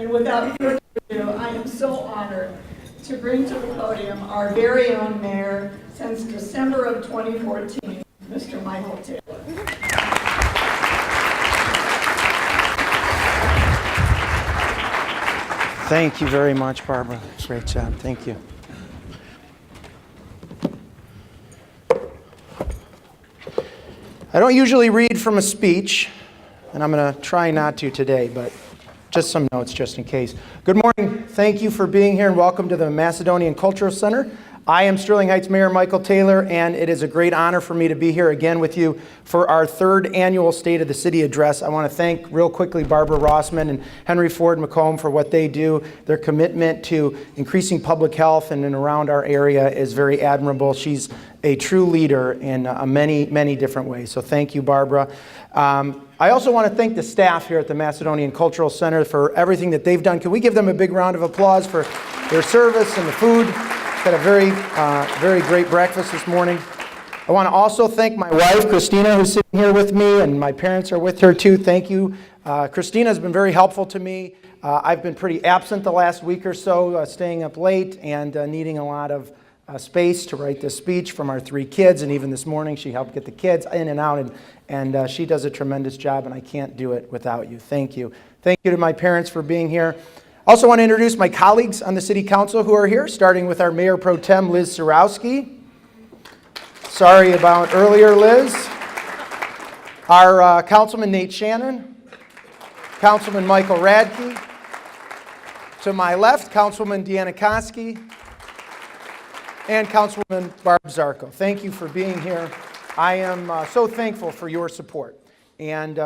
And without further ado, I am so honored to bring to the podium our very own mayor since December of 2014, Mr. Michael Taylor. Thank you very much, Barbara. Great job. Thank you. I don't usually read from a speech, and I'm going to try not to today, but just some notes just in case. Good morning. Thank you for being here and welcome to the Macedonian Cultural Center. I am Sterling Heights Mayor Michael Taylor, and it is a great honor for me to be here again with you for our third annual State of the City address. I want to thank real quickly Barbara Rossman and Henry Ford McComb for what they do. Their commitment to increasing public health in and around our area is very admirable. She's a true leader in many, many different ways. So thank you, Barbara. I also want to thank the staff here at the Macedonian Cultural Center for everything that they've done. Can we give them a big round of applause for their service and the food? Had a very great breakfast this morning. I want to also thank my wife, Christina, who's sitting here with me, and my parents are with her too. Thank you. Christina has been very helpful to me. I've been pretty absent the last week or so, staying up late and needing a lot of space to write this speech from our three kids, and even this morning she helped get the kids in and out, and she does a tremendous job, and I can't do it without you. Thank you. Thank you to my parents for being here. Also want to introduce my colleagues on the City Council who are here, starting with our Mayor Pro Tem, Liz Surowski. Sorry about earlier, Liz. Our Councilman Nate Shannon, Councilman Michael Radke. To my left, Councilwoman Deanna Koski, and Councilwoman Barb Zarko. Thank you for being here. I am so thankful for your support. And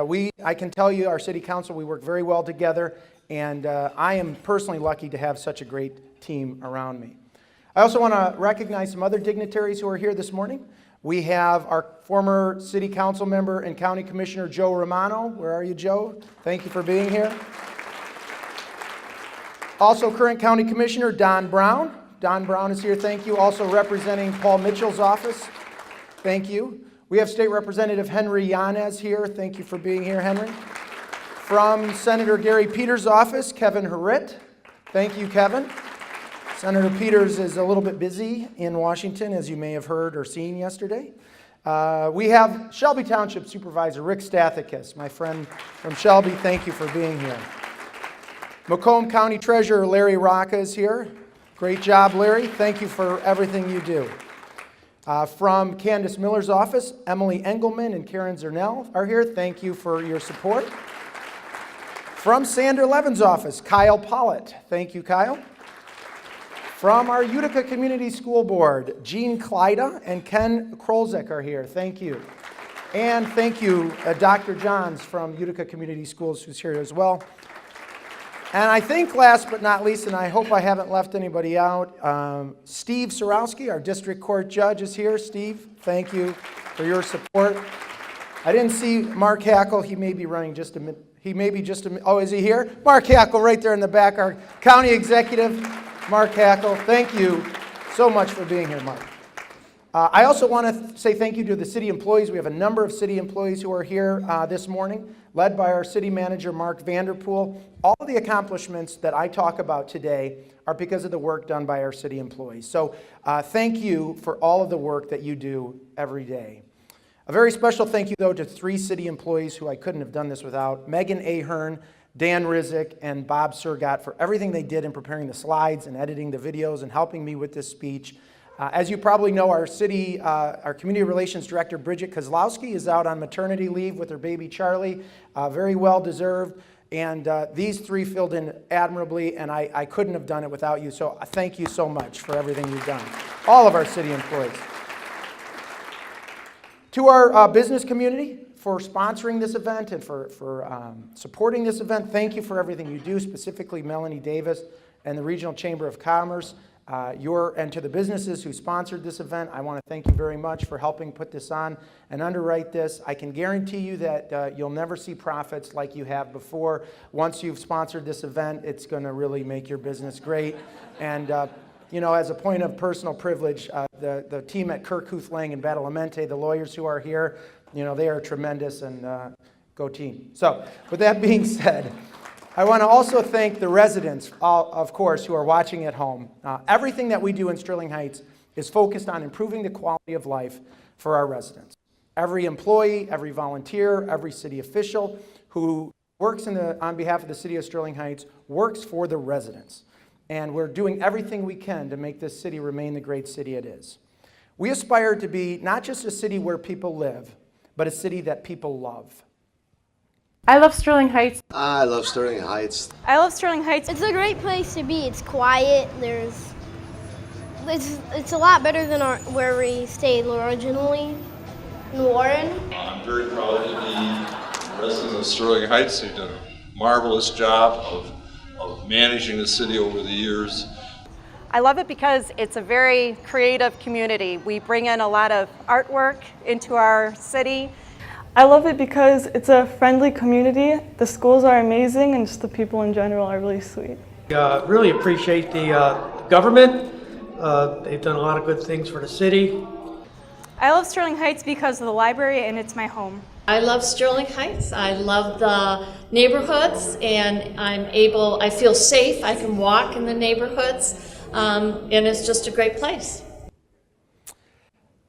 I can tell you, our City Council, we work very well together. And I am personally lucky to have such a great team around me. I also want to recognize some other dignitaries who are here this morning. We have our former City Council member and County Commissioner Joe Romano. Where are you, Joe? Thank you for being here. Also current County Commissioner Don Brown. Don Brown is here, thank you. Also representing Paul Mitchell's office. Thank you. We have State Representative Henry Yanez here. Thank you for being here, Henry. From Senator Gary Peters' office, Kevin Herritt. Thank you, Kevin. Senator Peters is a little bit busy in Washington, as you may have heard or seen yesterday. We have Shelby Township Supervisor Rick Stathakis, my friend from Shelby. Thank you for being here. Macomb County Treasurer Larry Rocca is here. Great job, Larry. Thank you for everything you do. From Candace Miller's office, Emily Engelman and Karen Zernell are here. Thank you for your support. From Sander Levin's office, Kyle Pollitt. Thank you, Kyle. From our Utica Community School Board, Jean Kleida and Ken Krolzek are here. Thank you. And thank you, Dr. Johns from Utica Community Schools, who's here as well. And I think last but not least, and I hope I haven't left anybody out, Steve Surowski, our district court judge, is here. Steve, thank you for your support. I didn't see Mark Hackle. He may be running just a minute. Oh, is he here? Mark Hackle right there in the back, our county executive, Mark Hackle. Thank you so much for being here, Mark. I also want to say thank you to the city employees. We have a number of city employees who are here this morning, led by our city manager, Mark Vanderpool. All of the accomplishments that I talk about today are because of the work done by our city employees. So thank you for all of the work that you do every day. A very special thank you, though, to three city employees who I couldn't have done this without: Megan Ahern, Dan Rizik, and Bob Surgott, for everything they did in preparing the slides and editing the videos and helping me with this speech. As you probably know, our community relations director, Bridget Kozlowski, is out on maternity leave with her baby Charlie, very well deserved. And these three filled in admirably, and I couldn't have done it without you. So thank you so much for everything you've done, all of our city employees. To our business community for sponsoring this event and for supporting this event, thank you for everything you do, specifically Melanie Davis and the Regional Chamber of Commerce. And to the businesses who sponsored this event, I want to thank you very much for helping put this on and underwrite this. I can guarantee you that you'll never see profits like you have before. Once you've sponsored this event, it's going to really make your business great. And as a point of personal privilege, the team at Kirkhuth Lang and Badalamenti, the lawyers who are here, they are tremendous, and go team. So with that being said, I want to also thank the residents, of course, who are watching at home. Everything that we do in Sterling Heights is focused on improving the quality of life for our residents. Every employee, every volunteer, every city official who works on behalf of the city of Sterling Heights works for the residents. And we're doing everything we can to make this city remain the great city it is. We aspire to be not just a city where people live, but a city that people love. I love Sterling Heights. I love Sterling Heights. I love Sterling Heights. It's a great place to be. It's quiet. It's a lot better than where we stayed originally in Warren. I'm very proud to be a resident of Sterling Heights. They've done a marvelous job of managing the city over the years. I love it because it's a very creative community. We bring in a lot of artwork into our city. I love it because it's a friendly community. The schools are amazing and just the people in general are really sweet. Really appreciate the government. They've done a lot of good things for the city. I love Sterling Heights because of the library and it's my home. I love Sterling Heights. I love the neighborhoods and I feel safe. I can walk in the neighborhoods and it's just a great place.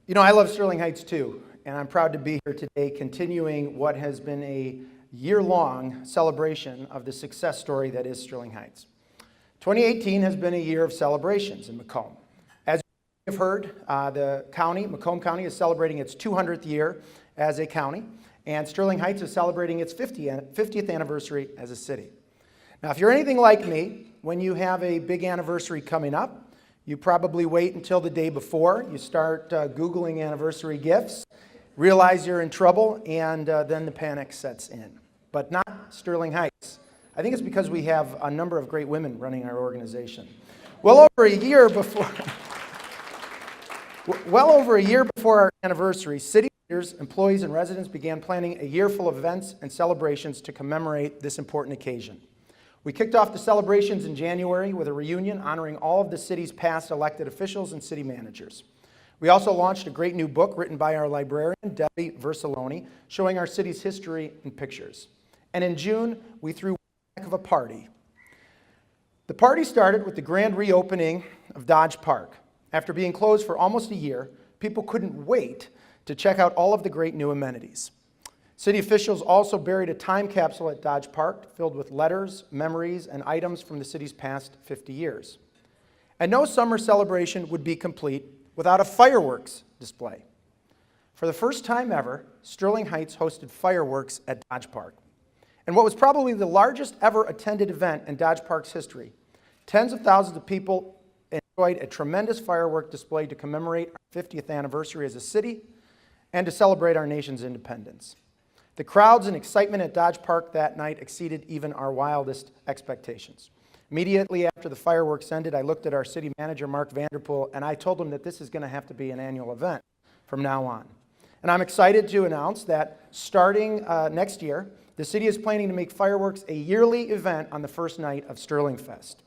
You know, I love Sterling Heights too, and I'm proud to be here today continuing what has been a year-long celebration of the success story that is Sterling Heights. 2018 has been a year of celebrations in Macomb. As you have heard, the county, Macomb County, is celebrating its 200th year as a county, and Sterling Heights is celebrating its 50th anniversary as a city. Now, if you're anything like me, when you have a big anniversary coming up, you probably wait until the day before. You start Googling anniversary gifts, realize you're in trouble, and then the panic sets in. But not Sterling Heights. I think it's because we have a number of great women running our organization. Well over a year before our anniversary, city leaders, employees, and residents began planning a year full of events and celebrations to commemorate this important occasion. We kicked off the celebrations in January with a reunion honoring all of the city's past elected officials and city managers. We also launched a great new book written by our librarian, Debbie Versaloni, showing our city's history in pictures. And in June, we threw one heck of a party. The party started with the grand reopening of Dodge Park. After being closed for almost a year, people couldn't wait to check out all of the great new amenities. City officials also buried a time capsule at Dodge Park filled with letters, memories, and items from the city's past 50 years. And no summer celebration would be complete without a fireworks display. For the first time ever, Sterling Heights hosted fireworks at Dodge Park. And what was probably the largest ever attended event in Dodge Park's history, tens of thousands of people enjoyed a tremendous firework display to commemorate our 50th anniversary as a city and to celebrate our nation's independence. The crowds and excitement at Dodge Park that night exceeded even our wildest expectations. Immediately after the fireworks ended, I looked at our city manager, Mark Vanderpool, and I told him that this is going to have to be an annual event from now on. And I'm excited to announce that starting next year, the city is planning to make fireworks a yearly event on the first night of Sterling Fest.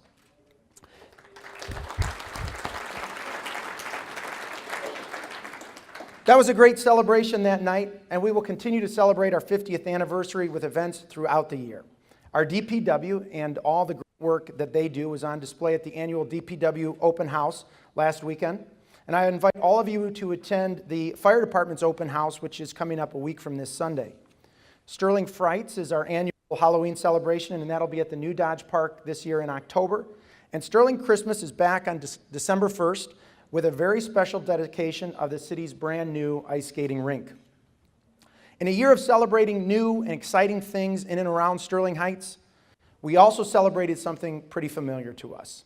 That was a great celebration that night, and we will continue to celebrate our 50th anniversary with events throughout the year. Our DPW and all the great work that they do was on display at the annual DPW Open House last weekend. And I invite all of you to attend the Fire Department's Open House, which is coming up a week from this Sunday. Sterling Frights is our annual Halloween celebration, and that'll be at the new Dodge Park this year in October. And Sterling Christmas is back on December 1st with a very special dedication of the city's brand new ice skating rink. In a year of celebrating new and exciting things in and around Sterling Heights, we also celebrated something pretty familiar to us.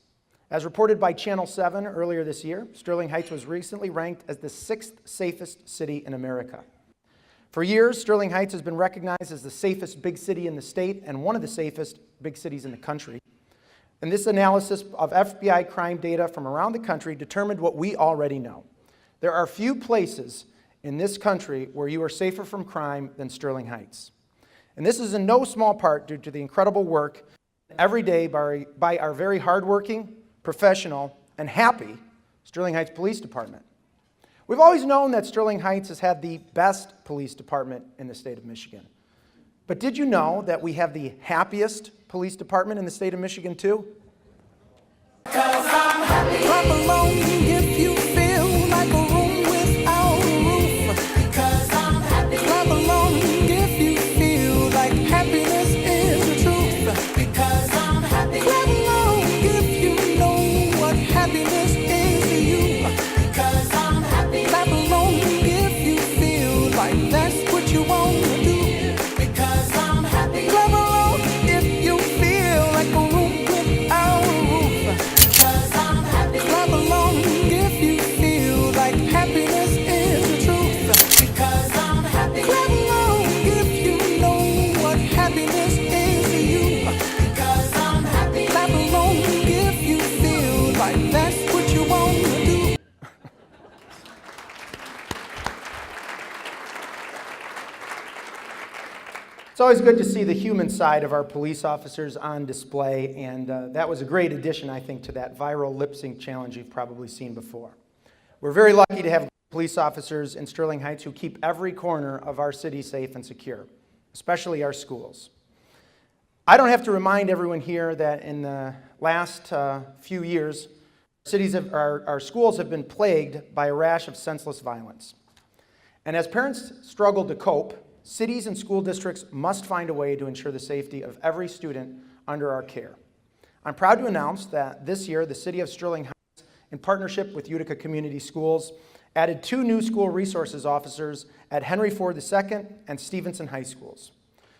As reported by Channel 7 earlier this year, Sterling Heights was recently ranked as the 6th safest city in America. For years, Sterling Heights has been recognized as the safest big city in the state and one of the safest big cities in the country. And this analysis of FBI crime data from around the country determined what we already know. There are few places in this country where you are safer from crime than Sterling Heights. And this is in no small part due to the incredible work every day by our very hardworking, professional, and happy Sterling Heights Police Department. We've always known that Sterling Heights has had the best police department in the state of Michigan. But did you know that we have the happiest police department in the state of Michigan too. Clap along if you feel like a room without a roof. Because I'm happy. Clap along if you feel like happiness is the truth. Because I'm happy. Clap along if you know what happiness is to you. Because I'm happy. Clap along if you feel like that's what you want to do. Because I'm happy. Clap along if you feel like a room without a roof. Because I'm happy. Clap along if you feel like happiness is the truth. Because I'm happy. Clap along if you know what happiness is to you. Because I'm happy. Clap along if you feel like that's what you want to do. It's always good to see the human side of our police officers on display, and that was a great addition, I think, to that viral lip sync challenge you've probably seen before. We're very lucky to have police officers in Sterling Heights who keep every corner of our city safe and secure, especially our schools. I don't have to remind everyone here that in the last few years, our schools have been plagued by a rash of senseless violence. And as parents struggle to cope, cities and school districts must find a way to ensure the safety of every student under our care. I'm proud to announce that this year, the City of Sterling Heights, in partnership with Utica Community Schools, added 2 new school resources officers at Henry Ford II and Stevenson High Schools.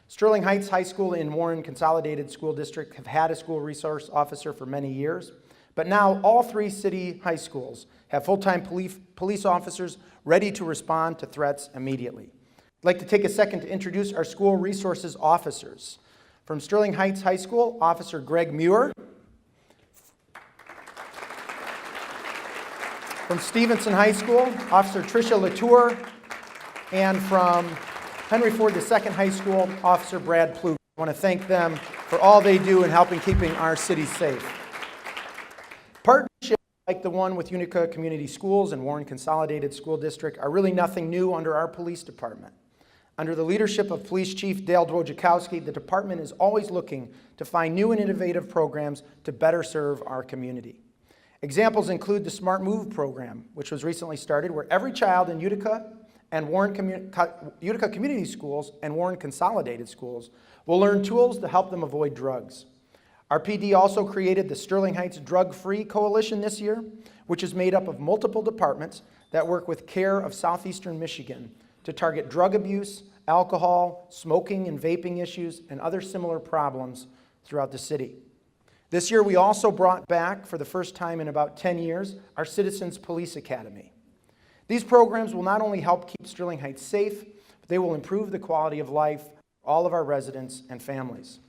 Sterling Heights High School and Warren Consolidated School District have had a school resource officer for many years, but now all 3 city high schools have full-time police officers ready to respond to threats immediately. I'd like to take a second to introduce our school resources officers. From Sterling Heights High School, Officer Greg Muir. From Stevenson High School, Officer Tricia Latour. And from Henry Ford II High School, Officer Brad Plug. I want to thank them for all they do in helping keeping our city safe. Partnerships like the one with Utica Community Schools and Warren Consolidated School District are really nothing new under our police department. Under the leadership of Police Chief Dale Dwojciechowski, the department is always looking to find new and innovative programs to better serve our community. Examples include the Smart Move program, which was recently started, where every child in Utica Community Schools and Warren Consolidated Schools will learn tools to help them avoid drugs. Our PD also created the Sterling Heights Drug-Free Coalition this year, which is made up of multiple departments that work with CARE of Southeastern Michigan to target drug abuse, alcohol, smoking and vaping issues, and other similar problems throughout the city. This year, we also brought back, for the first time in about 10 years, our Citizens Police Academy. These programs will not only help keep Sterling Heights safe, but they will improve the quality of life for all of our residents and families.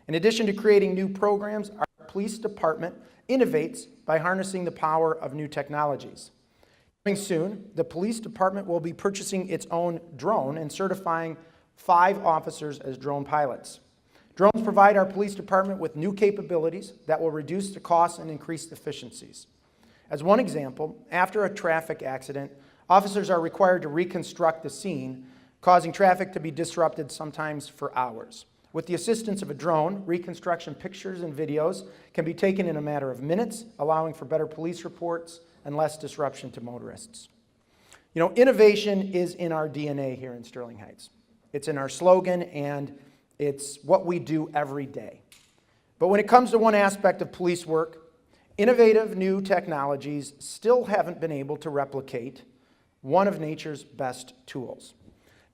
In addition to creating new programs, our police department innovates by harnessing the power of new technologies. Coming soon, the police department will be purchasing its own drone and certifying 5 officers as drone pilots. Drones provide our police department with new capabilities that will reduce the costs and increase efficiencies. As one example, after a traffic accident, officers are required to reconstruct the scene, causing traffic to be disrupted sometimes for hours. With the assistance of a drone, reconstruction pictures and videos can be taken in a matter of minutes, allowing for better police reports and less disruption to motorists. You know, innovation is in our DNA here in Sterling Heights. It's in our slogan, and it's what we do every day. But when it comes to one aspect of police work, innovative new technologies still haven't been able to replicate one of nature's best tools.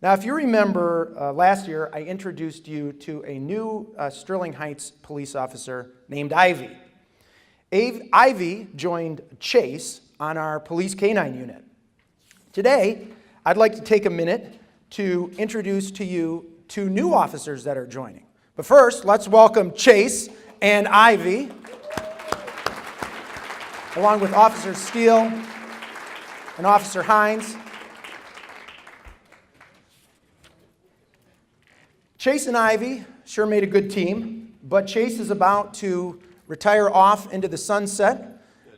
Now, if you remember, last year I introduced you to a new Sterling Heights police officer named Ivy. Ivy joined Chase on our police canine unit. Today, I'd like to take a minute to introduce to you 2 new officers that are joining. But first, let's welcome Chase and Ivy, along with Officer Steele and Officer Hines. Chase and Ivy sure made a good team, but Chase is about to retire off into the sunset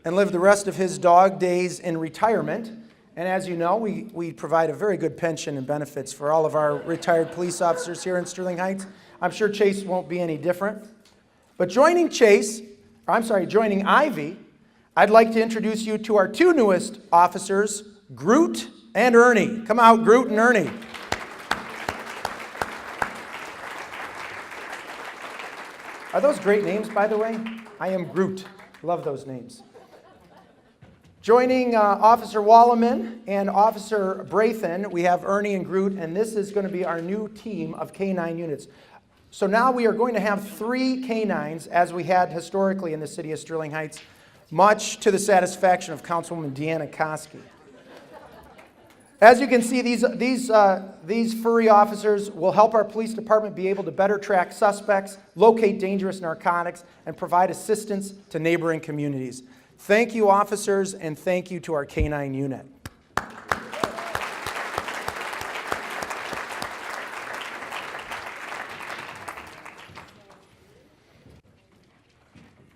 and live the rest of his dog days in retirement. And as you know, we provide a very good pension and benefits for all of our retired police officers here in Sterling Heights. I'm sure Chase won't be any different. But joining Ivy, I'd like to introduce you to our two newest officers, Groot and Ernie. Come out, Groot and Ernie. Are those great names, by the way? I am Groot. Love those names. Joining Officer Wallaman and Officer Brathen, we have Ernie and Groot, and this is going to be our new team of K-9 units. So now we are going to have 3 K-9s, as we had historically in the city of Sterling Heights, much to the satisfaction of Councilwoman Deanna Koski. As you can see, these furry officers will help our police department be able to better track suspects, locate dangerous narcotics, and provide assistance to neighboring communities. Thank you, officers, and thank you to our K-9 unit.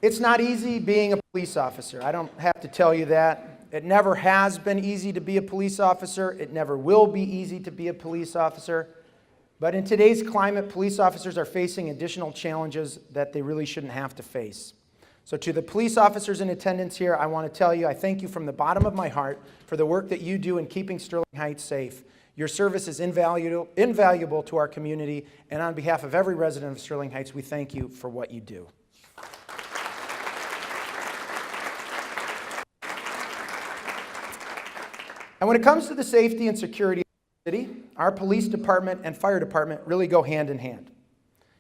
It's not easy being a police officer. I don't have to tell you that. It never has been easy to be a police officer. It never will be easy to be a police officer. But in today's climate, police officers are facing additional challenges that they really shouldn't have to face. So to the police officers in attendance here, I want to tell you, I thank you from the bottom of my heart for the work that you do in keeping Sterling Heights safe. Your service is invaluable to our community, and on behalf of every resident of Sterling Heights, we thank you for what you do. And when it comes to the safety and security of the city, our police department and fire department really go hand in hand.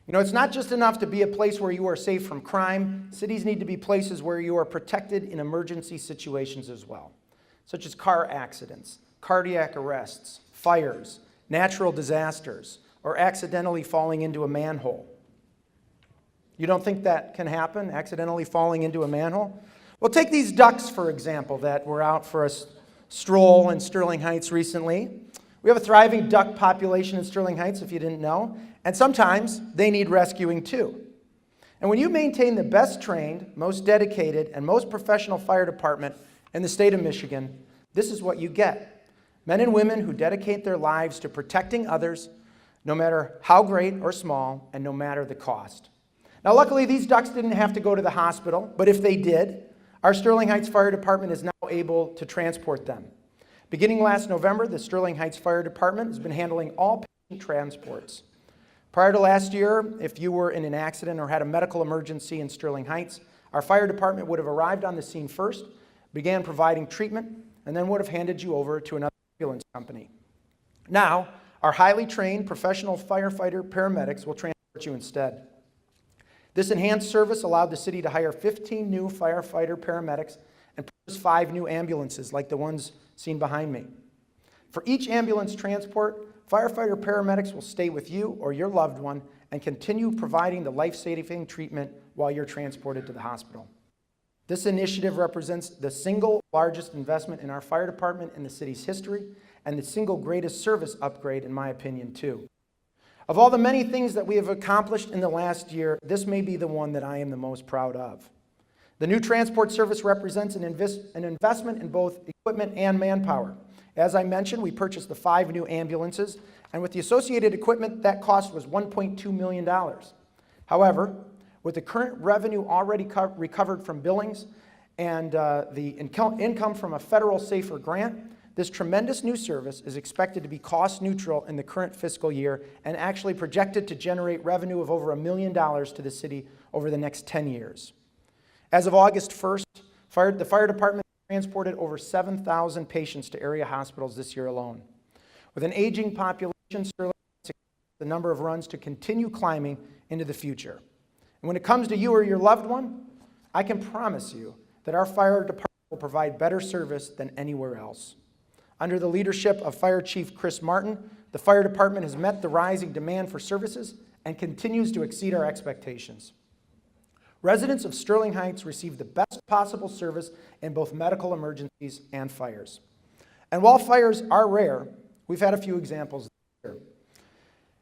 You know, it's not just enough to be a place where you are safe from crime. Cities need to be places where you are protected in emergency situations as well, such as car accidents, cardiac arrests, fires, natural disasters, or accidentally falling into a manhole. You don't think that can happen, accidentally falling into a manhole? Well, take these ducks, for example, that were out for a stroll in Sterling Heights recently. We have a thriving duck population in Sterling Heights, if you didn't know, and sometimes they need rescuing too. And when you maintain the best trained, most dedicated, and most professional fire department in the state of Michigan, this is what you get. Men and women who dedicate their lives to protecting others, no matter how great or small, and no matter the cost. Now, luckily, these ducks didn't have to go to the hospital, but if they did, our Sterling Heights Fire Department is now able to transport them. Beginning last November, the Sterling Heights Fire Department has been handling all patient transports. Prior to last year, if you were in an accident or had a medical emergency in Sterling Heights, our fire department would have arrived on the scene first, began providing treatment, and then would have handed you over to another ambulance company. Now, our highly trained professional firefighter paramedics will transport you instead. This enhanced service allowed the city to hire 15 new firefighter paramedics and purchase 5 new ambulances like the ones seen behind me. For each ambulance transport, firefighter paramedics will stay with you or your loved one and continue providing the life-saving treatment while you're transported to the hospital. This initiative represents the single largest investment in our fire department in the city's history and the single greatest service upgrade, in my opinion, too. Of all the many things that we have accomplished in the last year, this may be the one that I am the most proud of. The new transport service represents an investment in both equipment and manpower. As I mentioned, we purchased the 5 new ambulances, and with the associated equipment, that cost was $1.2 million. However, with the current revenue already recovered from billings and the income from a federal SAFER grant, this tremendous new service is expected to be cost neutral in the current fiscal year and actually projected to generate revenue of over $1 million to the city over the next 10 years. As of August 1st, the fire department transported over 7,000 patients to area hospitals this year alone. With an aging population, Sterling expects the number of runs to continue climbing into the future. And when it comes to you or your loved one, I can promise you that our fire department will provide better service than anywhere else. Under the leadership of Fire Chief Chris Martin, the fire department has met the rising demand for services and continues to exceed our expectations. Residents of Sterling Heights receive the best possible service in both medical emergencies and fires. And while fires are rare, we've had a few examples this year.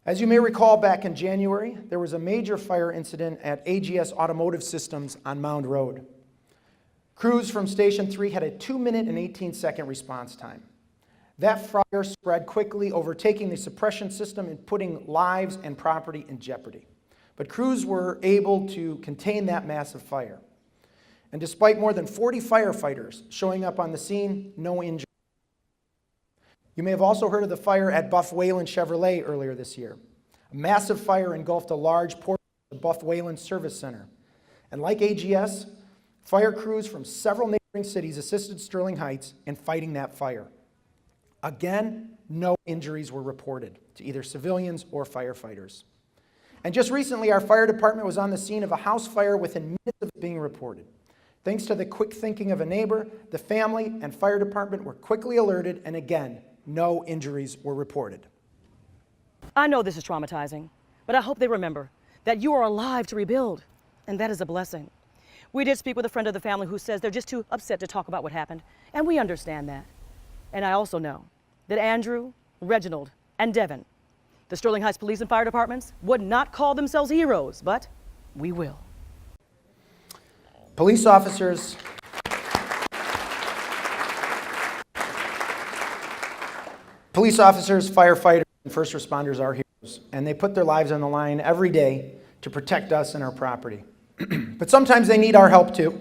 As you may recall, back in January, there was a major fire incident at AGS Automotive Systems on Mound Road. Crews from Station 3 had a 2-minute and 18-second response time. That fire spread quickly, overtaking the suppression system and putting lives and property in jeopardy. but crews were able to contain that massive fire. And despite more than 40 firefighters showing up on the scene, no injuries. You may have also heard of the fire at Buff Wayland Chevrolet earlier this year. A massive fire engulfed a large portion of the Buff Wayland Service Center. And like AGS, fire crews from several neighboring cities assisted Sterling Heights in fighting that fire. Again, no injuries were reported to either civilians or firefighters. And just recently, our fire department was on the scene of a house fire within minutes of it being reported. Thanks to the quick thinking of a neighbor, the family and fire department were quickly alerted, and again, no injuries were reported. I know this is traumatizing, but I hope they remember that you are alive to rebuild, and that is a blessing. We did speak with a friend of the family who says they're just too upset to talk about what happened, and we understand that. And I also know that Andrew, Reginald, and Devin, the Sterling Heights Police and Fire Departments, would not call themselves heroes, but we will. Police officers, firefighters, and first responders are heroes, and they put their lives on the line every day to protect us and our property. But sometimes they need our help too,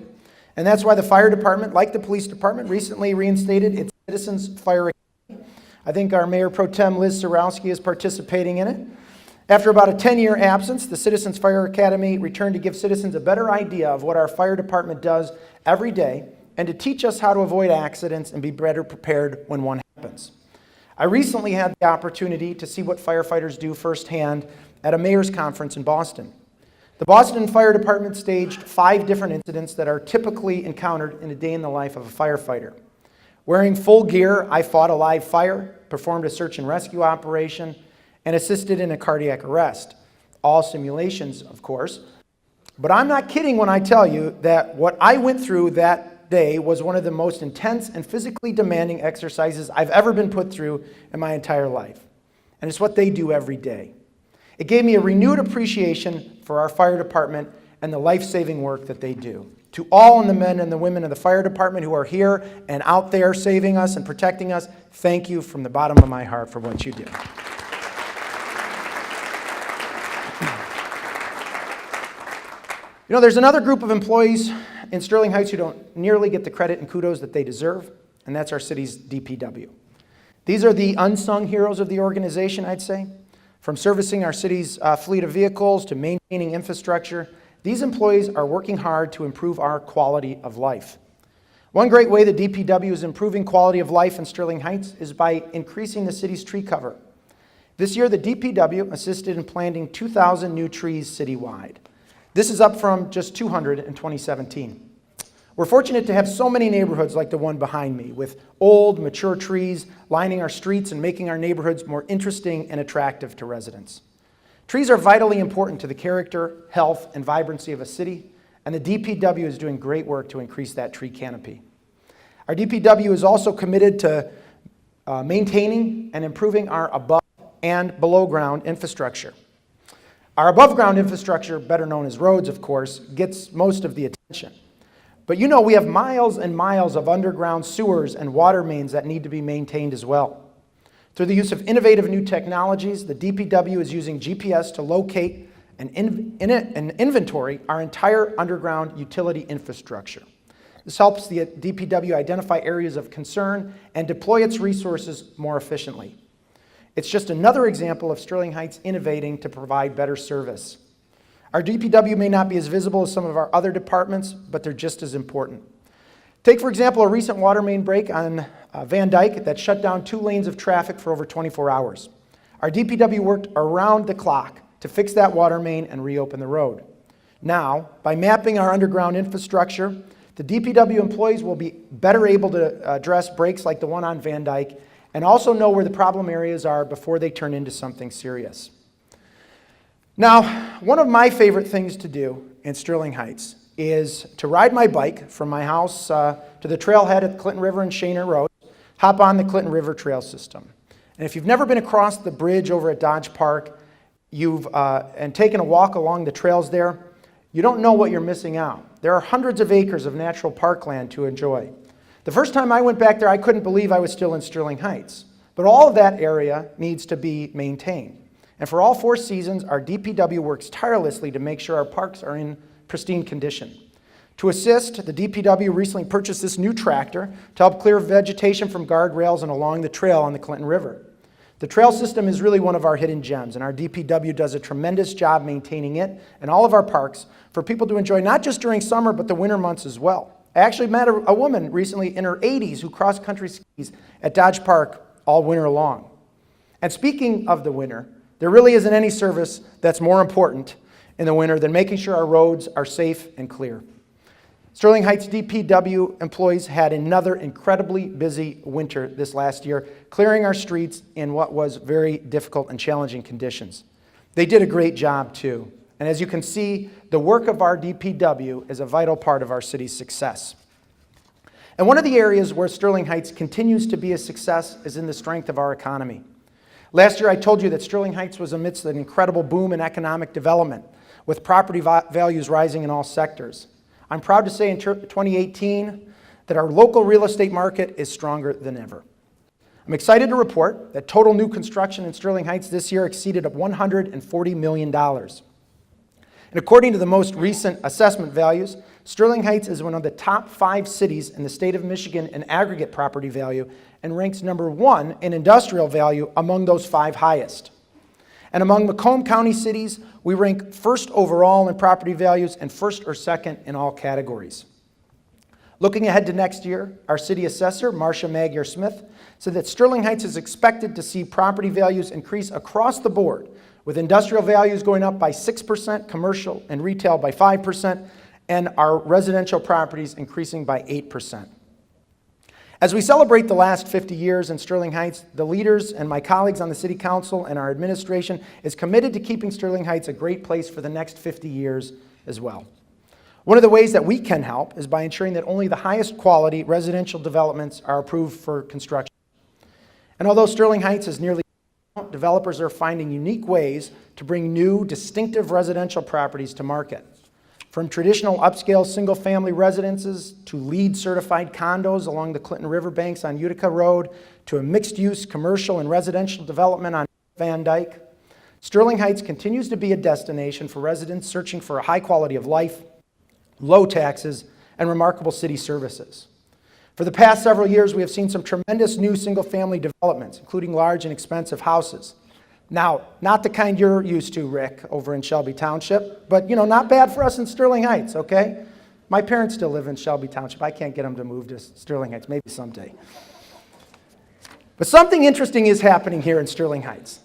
and that's why the fire department, like the police department, recently reinstated its Citizens Fire Academy. I think our Mayor Pro Tem Liz Sarowski is participating in it. After about a 10-year absence, the Citizens Fire Academy returned to give citizens a better idea of what our fire department does every day and to teach us how to avoid accidents and be better prepared when one happens. I recently had the opportunity to see what firefighters do firsthand at a mayor's conference in Boston. The Boston Fire Department staged 5 different incidents that are typically encountered in a day in the life of a firefighter. Wearing full gear, I fought a live fire, performed a search and rescue operation, and assisted in a cardiac arrest. All simulations, of course. But I'm not kidding when I tell you that what I went through that day was one of the most intense and physically demanding exercises I've ever been put through in my entire life. And it's what they do every day. It gave me a renewed appreciation for our fire department and the life-saving work that they do. To all the men and the women of the fire department who are here and out there saving us and protecting us, thank you from the bottom of my heart for what you do. You know, there's another group of employees in Sterling Heights who don't nearly get the credit and kudos that they deserve, and that's our city's DPW. These are the unsung heroes of the organization, I'd say. From servicing our city's fleet of vehicles to maintaining infrastructure, these employees are working hard to improve our quality of life. One great way the DPW is improving quality of life in Sterling Heights is by increasing the city's tree cover. This year, the DPW assisted in planting 2,000 new trees citywide. This is up from just 200 in 2017. We're fortunate to have so many neighborhoods like the one behind me, with old, mature trees lining our streets and making our neighborhoods more interesting and attractive to residents. Trees are vitally important to the character, health, and vibrancy of a city, and the DPW is doing great work to increase that tree canopy. Our DPW is also committed to maintaining and improving our above and below ground infrastructure. Our above ground infrastructure, better known as roads, of course, gets most of the attention. But you know, we have miles and miles of underground sewers and water mains that need to be maintained as well. Through the use of innovative new technologies, the DPW is using GPS to locate and inventory our entire underground utility infrastructure. This helps the DPW identify areas of concern and deploy its resources more efficiently. It's just another example of Sterling Heights innovating to provide better service. Our DPW may not be as visible as some of our other departments, but they're just as important. Take, for example, a recent water main break on Van Dyke that shut down 2 lanes of traffic for over 24 hours. Our DPW worked around the clock to fix that water main and reopen the road. Now, by mapping our underground infrastructure, the DPW employees will be better able to address breaks like the one on Van Dyke and also know where the problem areas are before they turn into something serious. Now, one of my favorite things to do in Sterling Heights is to ride my bike from my house to the trailhead at the Clinton River and Shaner Road, hop on the Clinton River Trail System. And if you've never been across the bridge over at Dodge Park, and taken a walk along the trails there, you don't know what you're missing out. There are hundreds of acres of natural parkland to enjoy. The first time I went back there, I couldn't believe I was still in Sterling Heights. But all of that area needs to be maintained. And for all 4 seasons, our DPW works tirelessly to make sure our parks are in pristine condition. To assist, the DPW recently purchased this new tractor to help clear vegetation from guardrails and along the trail on the Clinton River. The trail system is really one of our hidden gems, and our DPW does a tremendous job maintaining it and all of our parks for people to enjoy, not just during summer, but the winter months as well. I actually met a woman recently in her 80s who cross-country skis at Dodge Park all winter long. And speaking of the winter, there really isn't any service that's more important in the winter than making sure our roads are safe and clear. Sterling Heights DPW employees had another incredibly busy winter this last year, clearing our streets in what was very difficult and challenging conditions. They did a great job too. And as you can see, the work of our DPW is a vital part of our city's success. And one of the areas where Sterling Heights continues to be a success is in the strength of our economy. Last year I told you that Sterling Heights was amidst an incredible boom in economic development, with property values rising in all sectors. I'm proud to say in 2018 that our local real estate market is stronger than ever. I'm excited to report that total new construction in Sterling Heights this year exceeded $140 million. And according to the most recent assessment values, Sterling Heights is one of the top 5 cities in the state of Michigan in aggregate property value and ranks number 1 in industrial value among those 5 highest. And among Macomb County cities, we rank first overall in property values and first or second in all categories. Looking ahead to next year, our city assessor, Marcia Magyar-Smith, said that Sterling Heights is expected to see property values increase across the board, with industrial values going up by 6%, commercial and retail by 5%, and our residential properties increasing by 8%. As we celebrate the last 50 years in Sterling Heights, the leaders and my colleagues on the City Council and our administration is committed to keeping Sterling Heights a great place for the next 50 years as well. One of the ways that we can help is by ensuring that only the highest quality residential developments are approved for construction. And although Sterling Heights is nearly full, developers are finding unique ways to bring new, distinctive residential properties to market. From traditional upscale single-family residences to LEED-certified condos along the Clinton River banks on Utica Road to a mixed-use commercial and residential development on Van Dyke, Sterling Heights continues to be a destination for residents searching for a high quality of life, low taxes, and remarkable city services. For the past several years, we have seen some tremendous new single-family developments, including large and expensive houses. Now, not the kind you're used to, Rick, over in Shelby Township, but, not bad for us in Sterling Heights, okay? My parents still live in Shelby Township. I can't get them to move to Sterling Heights, maybe someday. But something interesting is happening here in Sterling Heights.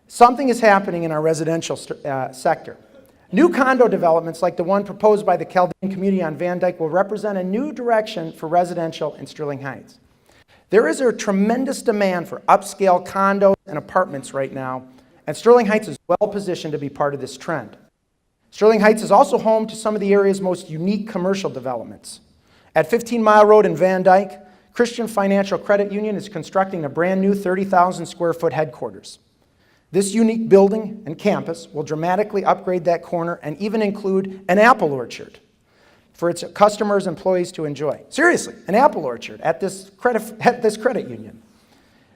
Something is happening in our residential sector. New condo developments like the one proposed by the Chaldean community on Van Dyke will represent a new direction for residential in Sterling Heights. There is a tremendous demand for upscale condos and apartments right now, and Sterling Heights is well positioned to be part of this trend. Sterling Heights is also home to some of the area's most unique commercial developments. At 15 Mile Road in Van Dyke, Christian Financial Credit Union is constructing a brand new 30,000 square foot headquarters. This unique building and campus will dramatically upgrade that corner and even include an apple orchard for its customers and employees to enjoy. Seriously, an apple orchard at this credit union.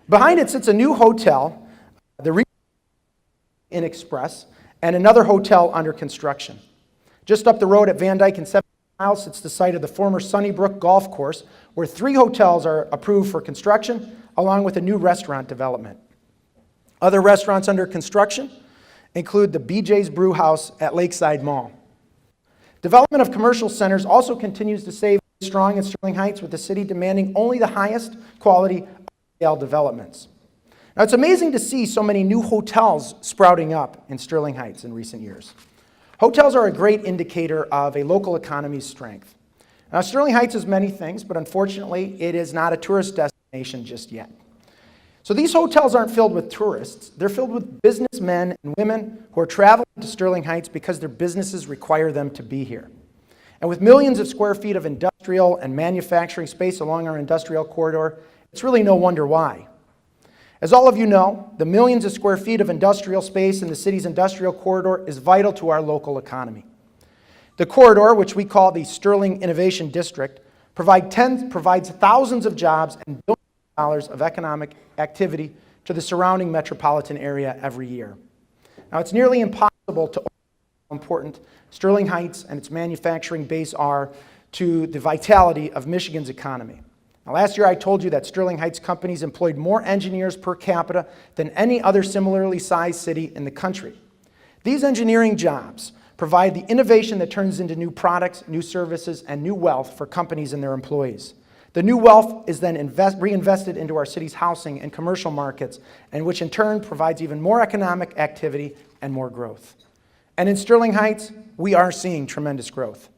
Behind it sits a new hotel, the Inn Express, and another hotel under construction. Just up the road at Van Dyke and 7 Miles sits the site of the former Sunnybrook Golf Course, where 3 hotels are approved for construction, along with a new restaurant development. Other restaurants under construction include the BJ's Brew House at Lakeside Mall. Development of commercial centers also continues to stay strong in Sterling Heights, with the city demanding only the highest quality upscale developments. Now, it's amazing to see so many new hotels sprouting up in Sterling Heights in recent years. Hotels are a great indicator of a local economy's strength. Now, Sterling Heights is many things, but unfortunately, it is not a tourist destination just yet. So these hotels aren't filled with tourists. They're filled with businessmen and women who are traveling to Sterling Heights because their businesses require them to be here. And with millions of square feet of industrial and manufacturing space along our industrial corridor, it's really no wonder why. As all of you know, the millions of square feet of industrial space in the city's industrial corridor is vital to our local economy. The corridor, which we call the Sterling Innovation District, provides thousands of jobs and billions of dollars of economic activity to the surrounding metropolitan area every year. Now, it's nearly impossible to how important Sterling Heights and its manufacturing base are to the vitality of Michigan's economy. Now, last year I told you that Sterling Heights companies employed more engineers per capita than any other similarly sized city in the country. These engineering jobs provide the innovation that turns into new products, new services, and new wealth for companies and their employees. The new wealth is then reinvested into our city's housing and commercial markets, and which in turn provides even more economic activity and more growth. And in Sterling Heights, we are seeing tremendous growth.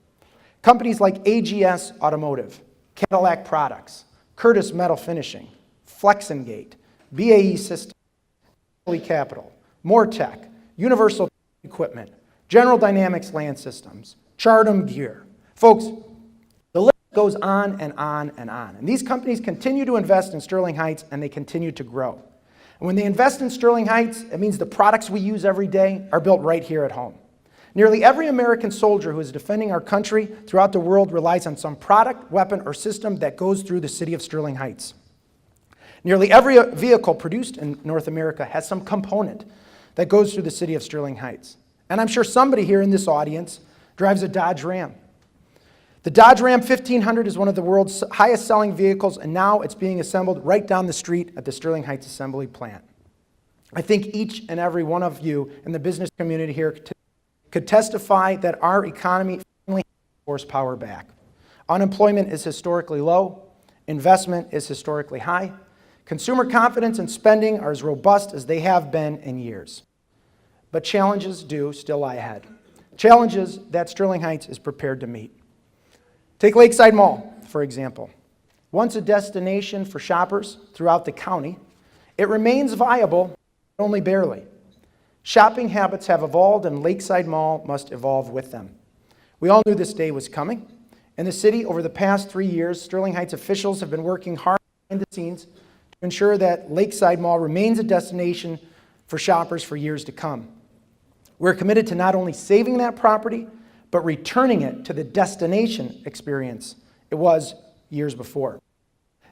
Companies like AGS Automotive, Cadillac Products, Curtis Metal Finishing, Flexengate, BAE Systems, Capital, Moretech, Universal Equipment, General Dynamics Land Systems, Chartem Gear. Folks, the list goes on and on and on. And these companies continue to invest in Sterling Heights, and they continue to grow. And when they invest in Sterling Heights, it means the products we use every day are built right here at home. Nearly every American soldier who is defending our country throughout the world relies on some product, weapon, or system that goes through the city of Sterling Heights. Nearly every vehicle produced in North America has some component that goes through the city of Sterling Heights. And I'm sure somebody here in this audience drives a Dodge Ram. The Dodge Ram 1500 is one of the world's highest selling vehicles, and now it's being assembled right down the street at the Sterling Heights Assembly Plant. I think each and every one of you in the business community here could testify that our economy finally has horsepower back. Unemployment is historically low, investment is historically high, consumer confidence and spending are as robust as they have been in years. But challenges do still lie ahead. Challenges that Sterling Heights is prepared to meet. Take Lakeside Mall, for example. Once a destination for shoppers throughout the county, it remains viable, but only barely. Shopping habits have evolved, and Lakeside Mall must evolve with them. We all knew this day was coming. In the city, over the past 3 years, Sterling Heights officials have been working hard behind the scenes to ensure that Lakeside Mall remains a destination for shoppers for years to come. We're committed to not only saving that property, but returning it to the destination experience it was years before.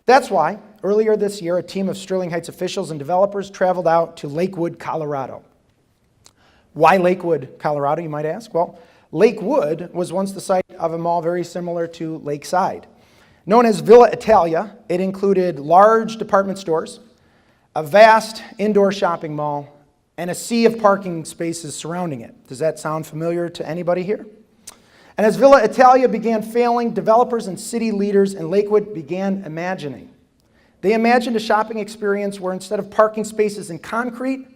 That's why, earlier this year, a team of Sterling Heights officials and developers traveled out to Lakewood, Colorado. Why Lakewood, Colorado, you might ask? Well, Lakewood was once the site of a mall very similar to Lakeside. Known as Villa Italia, it included large department stores, a vast indoor shopping mall, and a sea of parking spaces surrounding it. Does that sound familiar to anybody here? And as Villa Italia began failing, developers and city leaders in Lakewood began imagining. They imagined a shopping experience where instead of parking spaces in concrete,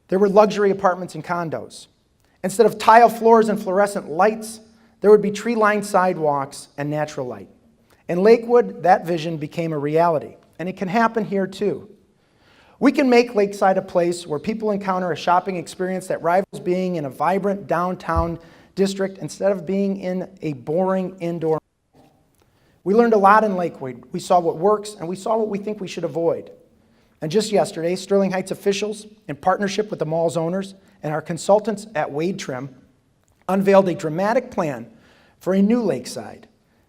there were luxury apartments and condos. Instead of tile floors and fluorescent lights, there would be tree-lined sidewalks and natural light. In Lakewood, that vision became a reality, and it can happen here too. We can make Lakeside a place where people encounter a shopping experience that rivals being in a vibrant downtown district instead of being in a boring indoor. We learned a lot in Lakewood. We saw what works, and we saw what we think we should avoid. And just yesterday, Sterling Heights officials, in partnership with the mall's owners and our consultants at Wade Trim, unveiled a dramatic plan for a new Lakeside.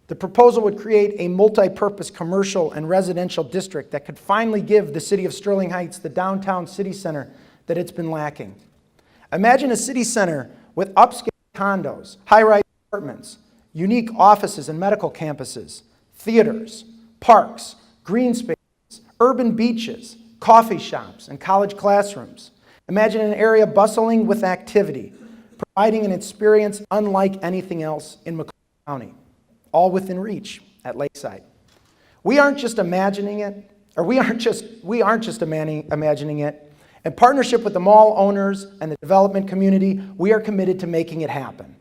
The proposal would create a multi-purpose commercial and residential district that could finally give the city of Sterling Heights the downtown city center that it's been lacking. Imagine a city center with upscale condos, high-rise apartments, unique offices and medical campuses, theaters, parks, green spaces, urban beaches, coffee shops, and college classrooms. Imagine an area bustling with activity, providing an experience unlike anything else in Macomb County, all within reach at Lakeside. We aren't just imagining it, or we aren't just imagining it. In partnership with the mall owners and the development community, we are committed to making it happen.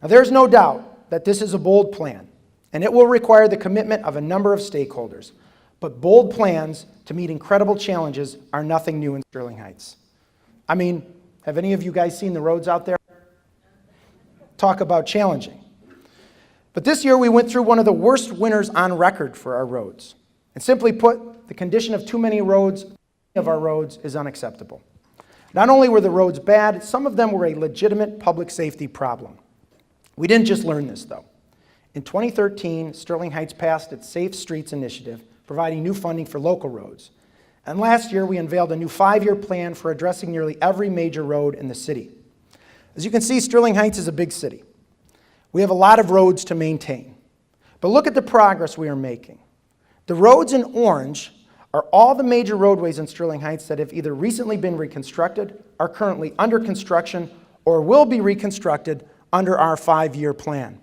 Now, there's no doubt that this is a bold plan, and it will require the commitment of a number of stakeholders. But bold plans to meet incredible challenges are nothing new in Sterling Heights. I mean, have any of you guys seen the roads out there? Talk about challenging. But this year we went through one of the worst winters on record for our roads. And simply put, the condition of too many roads of our roads is unacceptable. Not only were the roads bad, some of them were a legitimate public safety problem. We didn't just learn this, though. In 2013, Sterling Heights passed its Safe Streets initiative, providing new funding for local roads. And last year, we unveiled a new 5-year plan for addressing nearly every major road in the city. As you can see, Sterling Heights is a big city. We have a lot of roads to maintain. But look at the progress we are making. The roads in orange are all the major roadways in Sterling Heights that have either recently been reconstructed, are currently under construction, or will be reconstructed under our 5-year plan.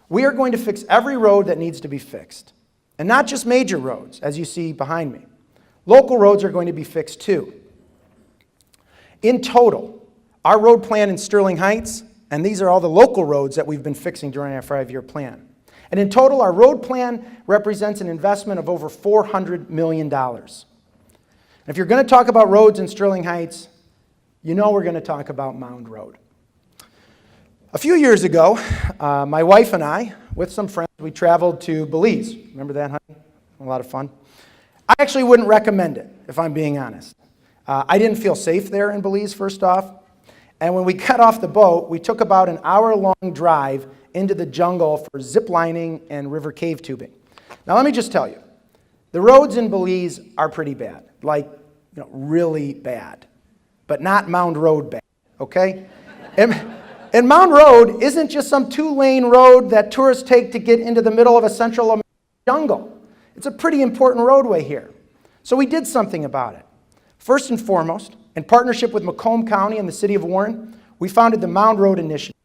We are going to fix every road that needs to be fixed. And not just major roads, as you see behind me. Local roads are going to be fixed too. In total, our road plan in Sterling Heights, and these are all the local roads that we've been fixing during our 5-year plan. And in total, our road plan represents an investment of over $400 million. And if you're going to talk about roads in Sterling Heights, you know we're going to talk about Mound Road. A few years ago, my wife and I, with some friends, we traveled to Belize. Remember that, honey? A lot of fun. I actually wouldn't recommend it, if I'm being honest. I didn't feel safe there in Belize, first off. And when we got off the boat, we took about an hour-long drive into the jungle for zip lining and river cave tubing. Now, let me just tell you, the roads in Belize are pretty bad, like, really bad, but not Mound Road bad, okay? And Mound Road isn't just some 2-lane road that tourists take to get into the middle of a Central American jungle. It's a pretty important roadway here. So we did something about it. First and foremost, in partnership with Macomb County and the City of Warren, we founded the Mound Road Initiative.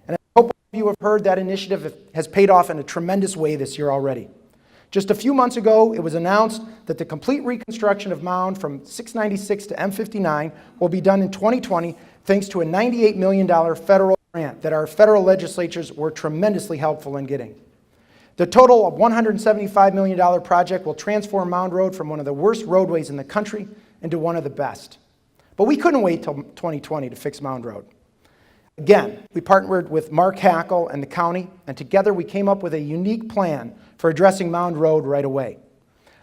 And I hope you have heard that initiative has paid off in a tremendous way this year already. Just a few months ago, it was announced that the complete reconstruction of Mound from 696 to M59 will be done in 2020 thanks to a $98 million federal grant that our federal legislatures were tremendously helpful in getting. The total of $175 million project will transform Mound Road from one of the worst roadways in the country into one of the best. But we couldn't wait till 2020 to fix Mound Road. Again, we partnered with Mark Hackle and the county, and together we came up with a unique plan for addressing Mound Road right away.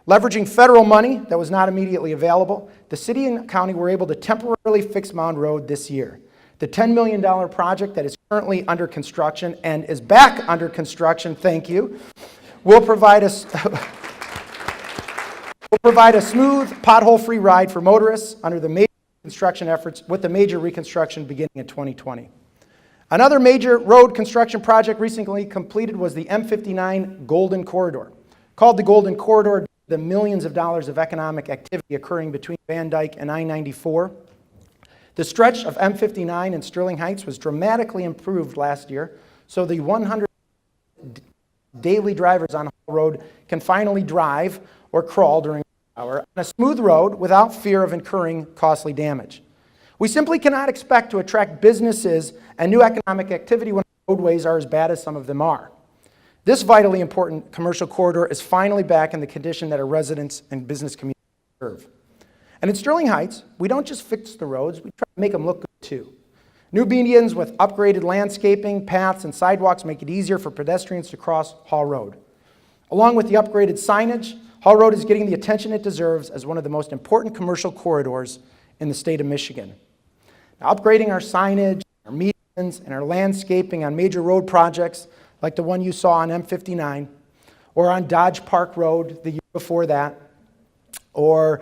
Leveraging federal money that was not immediately available, the city and county were able to temporarily fix Mound Road this year. The $10 million project that is currently under construction and is back under construction, thank you, will provide a smooth, pothole-free ride for motorists under the major construction efforts, with the major reconstruction beginning in 2020. Another major road construction project recently completed was the M59 Golden Corridor. Called the Golden Corridor due to the millions of dollars of economic activity occurring between Van Dyke and I-94. The stretch of M59 in Sterling Heights was dramatically improved last year, so the 100 daily drivers on Hall Road can finally drive or crawl during the hour on a smooth road without fear of incurring costly damage. We simply cannot expect to attract businesses and new economic activity when roadways are as bad as some of them are. This vitally important commercial corridor is finally back in the condition that our residents and business community deserve. And in Sterling Heights, we don't just fix the roads, we try to make them look good too. New medians with upgraded landscaping, paths, and sidewalks make it easier for pedestrians to cross Hall Road. Along with the upgraded signage, Hall Road is getting the attention it deserves as one of the most important commercial corridors in the state of Michigan. Now, upgrading our signage, our medians, and our landscaping on major road projects like the one you saw on M59, or on Dodge Park Road the year before that, or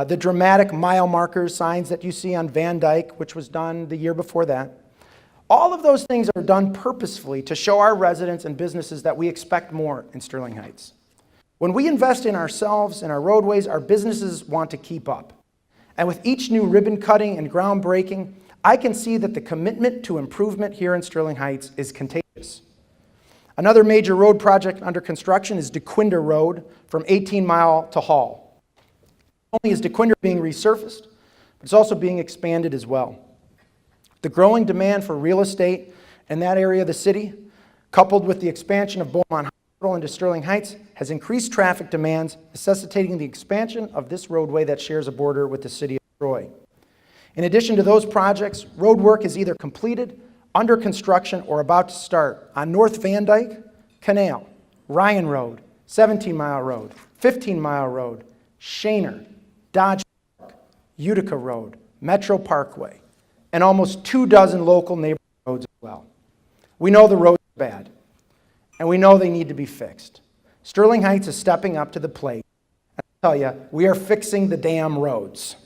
the dramatic mile markers signs that you see on Van Dyke, which was done the year before that. All of those things are done purposefully to show our residents and businesses that we expect more in Sterling Heights. When we invest in ourselves and our roadways, our businesses want to keep up. And with each new ribbon cutting and groundbreaking, I can see that the commitment to improvement here in Sterling Heights is contagious. Another major road project under construction is DeQuinder Road from 18 Mile to Hall. Not only is DeQuinder being resurfaced, but it's also being expanded as well. The growing demand for real estate in that area of the city, coupled with the expansion of Beaumont Hospital into Sterling Heights, has increased traffic demands, necessitating the expansion of this roadway that shares a border with the city of Troy. In addition to those projects, road work is either completed, under construction, or about to start on North Van Dyke, Canal, Ryan Road, 17 Mile Road, 15 Mile Road, Shaner, Dodge Park, Utica Road, Metro Parkway, and almost 24 local neighborhood roads as well. We know the roads are bad, and we know they need to be fixed. Sterling Heights is stepping up to the plate. tell you, we are fixing the damn roads.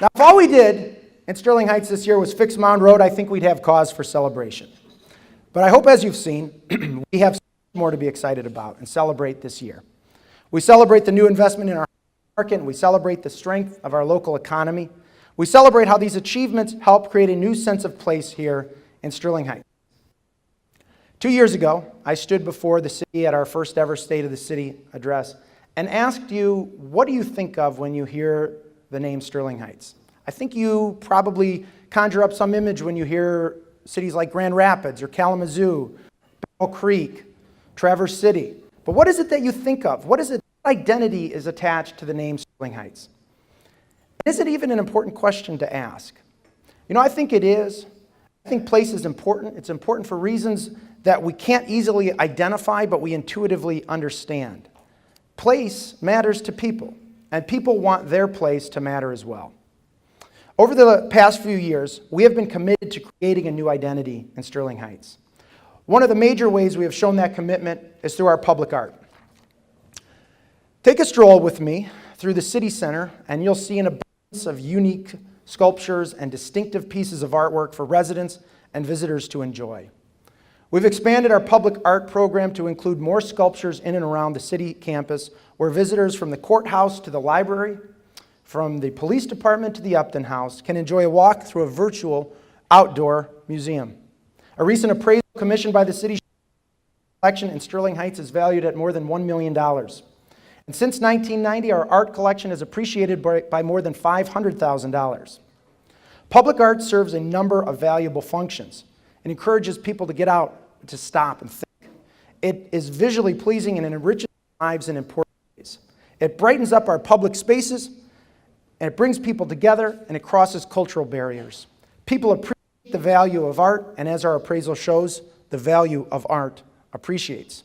Now, if all we did in Sterling Heights this year was fix Mound Road, I think we'd have cause for celebration. But I hope, as you've seen, we have more to be excited about and celebrate this year. We celebrate the new investment in our market, and we celebrate the strength of our local economy. We celebrate how these achievements help create a new sense of place here in Sterling Heights. 2 years ago, I stood before the city at our first ever State of the City address and asked you, what do you think of when you hear the name Sterling Heights? I think you probably conjure up some image when you hear cities like Grand Rapids or Kalamazoo, Battle Creek, Traverse City. But what is it that you think of? What identity is attached to the name Sterling Heights? Is it even an important question to ask? You know, I think it is. I think place is important. It's important for reasons that we can't easily identify, but we intuitively understand. Place matters to people, and people want their place to matter as well. Over the past few years, we have been committed to creating a new identity in Sterling Heights. One of the major ways we have shown that commitment is through our public art. Take a stroll with me through the city center, and you'll see an abundance of unique sculptures and distinctive pieces of artwork for residents and visitors to enjoy. We've expanded our public art program to include more sculptures in and around the city campus, where visitors from the courthouse to the library, from the police department to the Upton House, can enjoy a walk through a virtual outdoor museum. A recent appraisal commissioned by the city collection in Sterling Heights is valued at more than $1 million. And since 1990, our art collection is appreciated by more than $500,000. Public art serves a number of valuable functions and encourages people to get out, to stop and think. It is visually pleasing and it enriches lives in important ways. It brightens up our public spaces, and it brings people together, and it crosses cultural barriers. People appreciate the value of art, and as our appraisal shows, the value of art appreciates.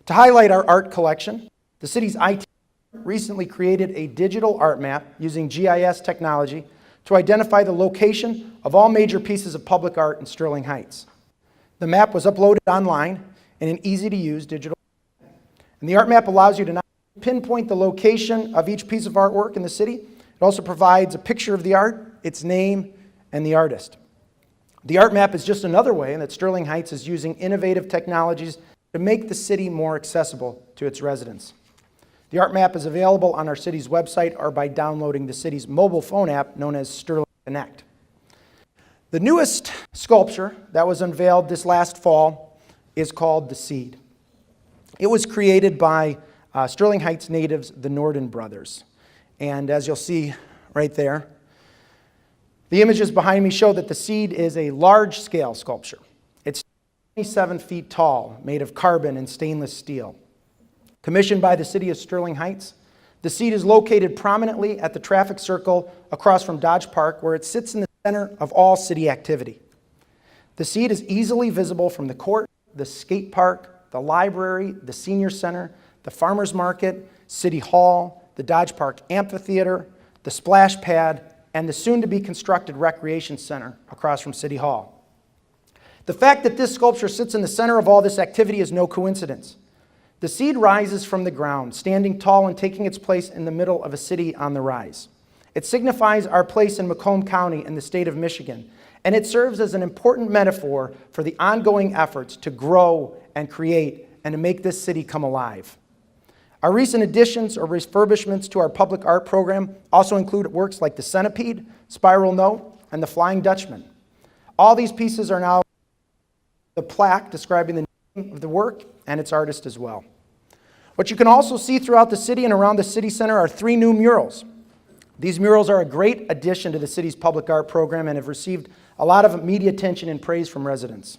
To highlight our art collection, the city's IT recently created a digital art map using GIS technology to identify the location of all major pieces of public art in Sterling Heights. The map was uploaded online in an easy-to-use digital format. And the art map allows you to not pinpoint the location of each piece of artwork in the city. It also provides a picture of the art, its name, and the artist. The art map is just another way that Sterling Heights is using innovative technologies to make the city more accessible to its residents. The art map is available on our city's website or by downloading the city's mobile phone app known as Sterling Connect. The newest sculpture that was unveiled this last fall is called The Seed. It was created by Sterling Heights natives, the Norden brothers. And as you'll see right there, the images behind me show that The Seed is a large-scale sculpture. It's 27 feet tall, made of carbon and stainless steel. Commissioned by the city of Sterling Heights, The Seed is located prominently at the traffic circle across from Dodge Park, where it sits in the center of all city activity. The Seed is easily visible from the court, the skate park, the library, the senior center, the farmers market, City Hall, the Dodge Park Amphitheater, the splash pad, and the soon-to-be-constructed recreation center across from City Hall. The fact that this sculpture sits in the center of all this activity is no coincidence. The Seed rises from the ground, standing tall and taking its place in the middle of a city on the rise. It signifies our place in Macomb County in the state of Michigan, and it serves as an important metaphor for the ongoing efforts to grow and create and to make this city come alive. Our recent additions or refurbishments to our public art program also include works like the Centipede, Spiral Note, and the Flying Dutchman. All these pieces are now the plaque describing the name of the work and its artist as well. What you can also see throughout the city and around the city center are 3 new murals. These murals are a great addition to the city's public art program and have received a lot of media attention and praise from residents.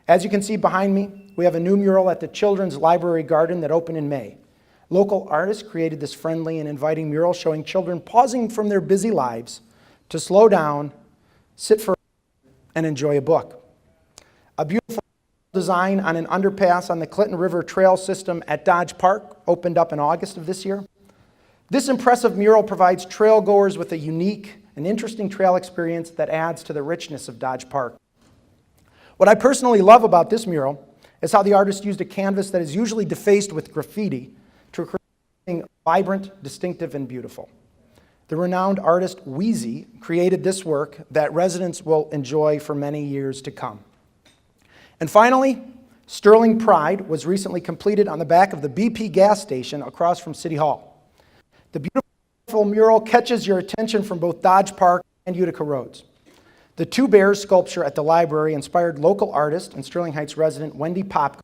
As you can see behind me, we have a new mural at the Children's Library Garden that opened in May. Local artists created this friendly and inviting mural showing children pausing from their busy lives to slow down, sit for and enjoy a book. A beautiful design on an underpass on the Clinton River Trail system at Dodge Park opened up in August of this year. This impressive mural provides trail goers with a unique and interesting trail experience that adds to the richness of Dodge Park. What I personally love about this mural is how the artist used a canvas that is usually defaced with graffiti to create something vibrant, distinctive, and beautiful. The renowned artist Wheezy created this work that residents will enjoy for many years to come. And finally, Sterling Pride was recently completed on the back of the BP gas station across from City Hall. The beautiful mural catches your attention from both Dodge Park and Utica Roads. The Two Bears sculpture at the library inspired local artist and Sterling Heights resident Wendy Popko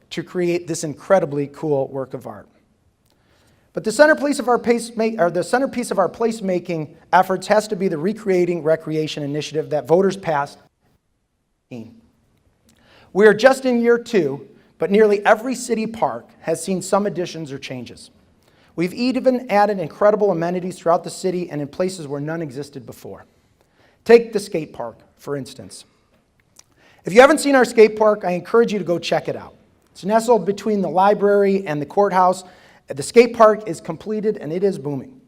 to create this incredibly cool work of art. But the centerpiece of our placemaking efforts has to be the Recreating Recreation Initiative that voters passed. We are just in year 2, but nearly every city park has seen some additions or changes. We've even added incredible amenities throughout the city and in places where none existed before. Take the skate park, for instance. If you haven't seen our skate park, I encourage you to go check it out. It's nestled between the library and the courthouse. The skate park is completed and it is booming.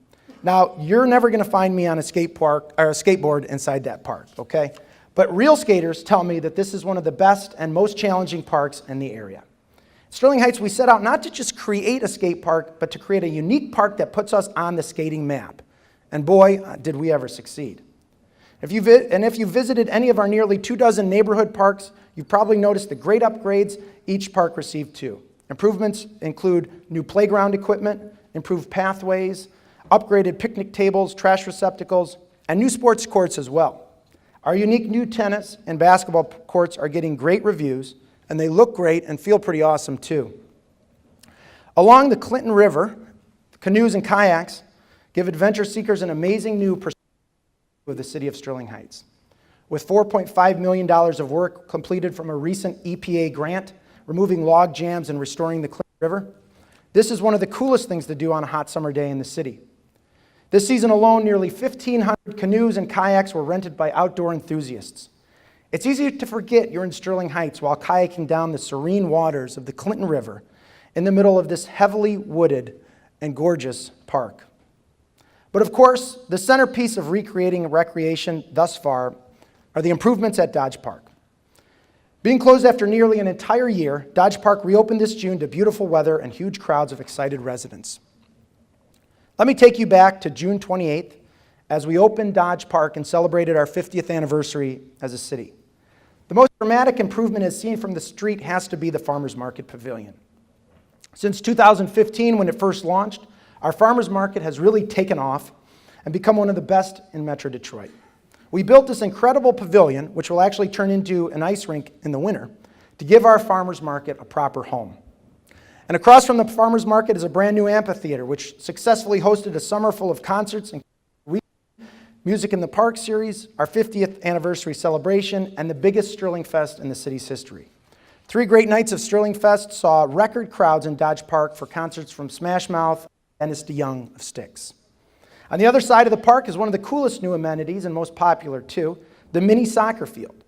Now, you're never going to find me on a skateboard inside that park, okay? But real skaters tell me that this is one of the best and most challenging parks in the area. At Sterling Heights, we set out not to just create a skate park, but to create a unique park that puts us on the skating map. And boy, did we ever succeed. If you visited any of our nearly 24 neighborhood parks, you've probably noticed the great upgrades each park received too. Improvements include new playground equipment, improved pathways, upgraded picnic tables, trash receptacles, and new sports courts as well. Our unique new tennis and basketball courts are getting great reviews, and they look great and feel pretty awesome too. Along the Clinton River, canoes and kayaks give adventure seekers an amazing new perspective of the city of Sterling Heights. With $4.5 million of work completed from a recent EPA grant, removing log jams and restoring the Clinton River, this is one of the coolest things to do on a hot summer day in the city. This season alone, nearly 1,500 canoes and kayaks were rented by outdoor enthusiasts. It's easy to forget you're in Sterling Heights while kayaking down the serene waters of the Clinton River in the middle of this heavily wooded and gorgeous park. But of course, the centerpiece of recreating recreation thus far are the improvements at Dodge Park. Being closed after nearly an entire year, Dodge Park reopened this June to beautiful weather and huge crowds of excited residents. Let me take you back to June 28th as we opened Dodge Park and celebrated our 50th anniversary as a city. The most dramatic improvement as seen from the street has to be the Farmers Market Pavilion. Since 2015, when it first launched, our Farmers Market has really taken off and become one of the best in Metro Detroit. We built this incredible pavilion, which will actually turn into an ice rink in the winter, to give our farmers market a proper home. And across from the farmers market is a brand new amphitheater, which successfully hosted a summer full of concerts and Music in the Park series, our 50th anniversary celebration, and the biggest Sterling Fest in the city's history. 3 great nights of Sterling Fest saw record crowds in Dodge Park for concerts from Smash Mouth and Dennis DeYoung of Styx. On the other side of the park is one of the coolest new amenities, and most popular too, the mini soccer field.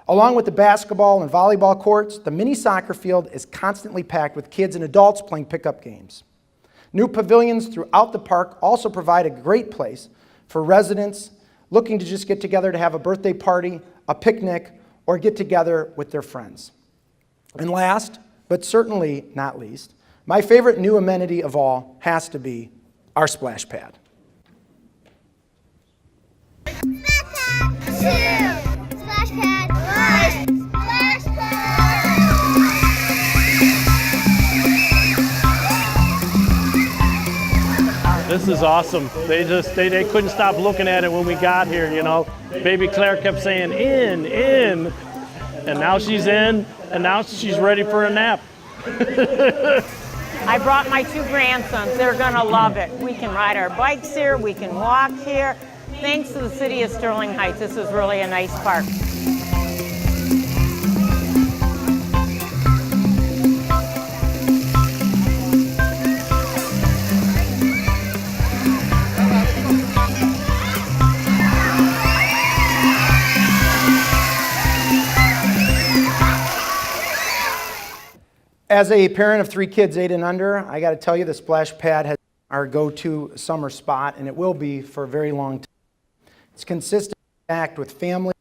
Along with the basketball and volleyball courts, the mini soccer field is constantly packed with kids and adults playing pickup games. New pavilions throughout the park also provide a great place for residents looking to just get together to have a birthday party, a picnic, or get together with their friends. And last, but certainly not least, my favorite new amenity of all has to be our splash pad. Splash pad. Splash pad. This is awesome. They couldn't stop looking at it when we got here, you know. Baby Claire kept saying, in, and now she's in, and now she's ready for a nap. I brought my 2 grandsons. They're gonna love it. We can ride our bikes here, we can walk here. Thanks to the city of Sterling Heights, this is really a nice park. As a parent of 3 kids 8 and under, I got to tell you the splash pad has our go-to summer spot, and it will be for a very long time. It's consistent, packed with families,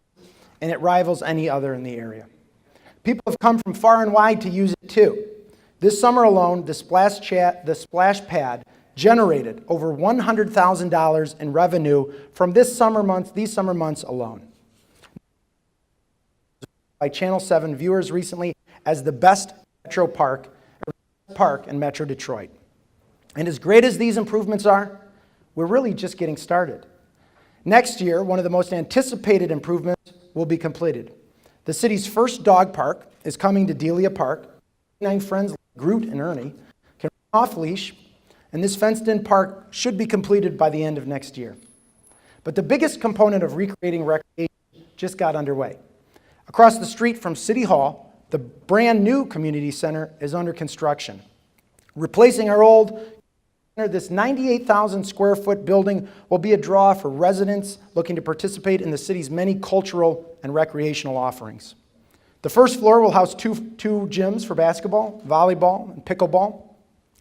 and it rivals any other in the area. People have come from far and wide to use it too. This summer alone, the splash pad generated over $100,000 in revenue from these summer months alone. By Channel 7 viewers recently as the best metro park in Metro Detroit. And as great as these improvements are, we're really just getting started. Next year, one of the most anticipated improvements will be completed. The city's first dog park is coming to Delia Park. 9 friends like Groot and Ernie can run off leash, and this fenced-in park should be completed by the end of next year. But the biggest component of recreating recreation just got underway. Across the street from City Hall, the brand new community center is under construction. Replacing our old center, this 98,000 square foot building will be a draw for residents looking to participate in the city's many cultural and recreational offerings. The first floor will house two gyms for basketball, volleyball, and pickleball,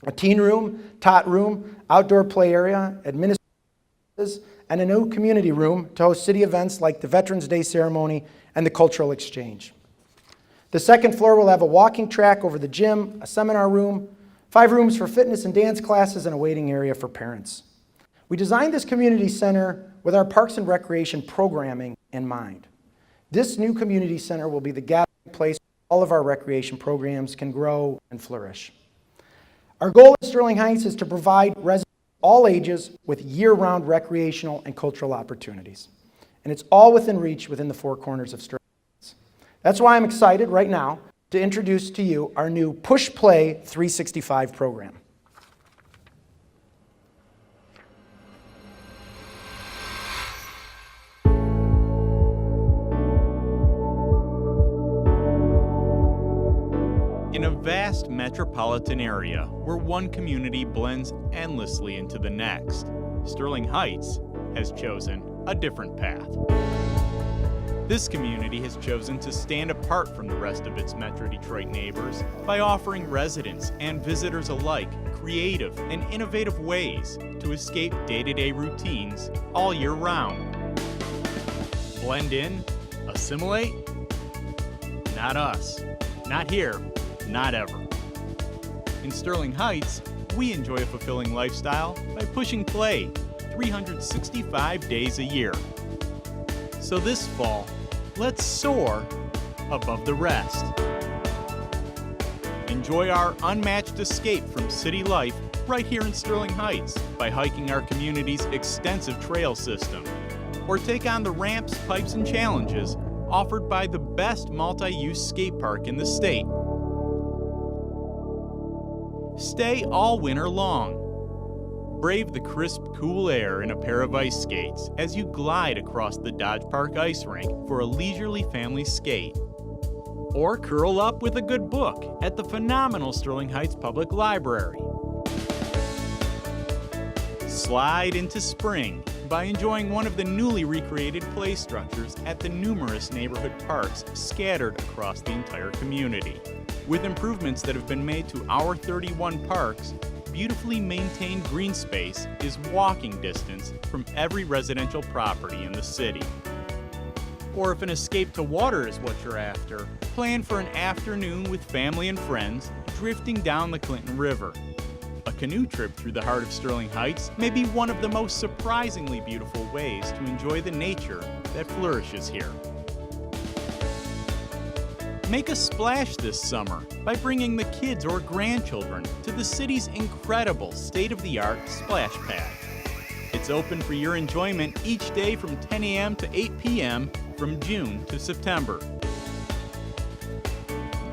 a teen room, tot room, outdoor play area, administration, and a new community room to host city events like the Veterans Day ceremony and the cultural exchange. The second floor will have a walking track over the gym, a seminar room, 5 rooms for fitness and dance classes, and a waiting area for parents. We designed this community center with our Parks and Recreation programming in mind. This new community center will be the gathering place where all of our recreation programs can grow and flourish. Our goal at Sterling Heights is to provide residents of all ages with year-round recreational and cultural opportunities. And it's all within reach within the 4 corners of Sterling Heights. That's why I'm excited right now to introduce to you our new Push Play 365 program. In a vast metropolitan area where one community blends endlessly into the next, Sterling Heights has chosen a different path. This community has chosen to stand apart from the rest of its Metro Detroit neighbors by offering residents and visitors alike creative and innovative ways to escape day-to-day routines all year round. Blend in? Assimilate? Not us. Not here. Not ever. In Sterling Heights, we enjoy a fulfilling lifestyle by pushing play 365 days a year. So this fall, let's soar above the rest. Enjoy our unmatched escape from city life right here in Sterling Heights by hiking our community's extensive trail system, or take on the ramps, pipes, and challenges offered by the best multi-use skate park in the state. Stay all winter long. Brave the crisp, cool air in a pair of ice skates as you glide across the Dodge Park ice rink for a leisurely family skate. Or curl up with a good book at the phenomenal Sterling Heights Public Library. Slide into spring by enjoying one of the newly recreated play structures at the numerous neighborhood parks scattered across the entire community. With improvements that have been made to our 31 parks, beautifully maintained green space is walking distance from every residential property in the city. Or if an escape to water is what you're after, plan for an afternoon with family and friends drifting down the Clinton River. A canoe trip through the heart of Sterling Heights may be one of the most surprisingly beautiful ways to enjoy the nature that flourishes here. Make a splash this summer by bringing the kids or grandchildren to the city's incredible state-of-the-art splash pad. It's open for your enjoyment each day from 10 a.m. to 8 p.m. from June to September.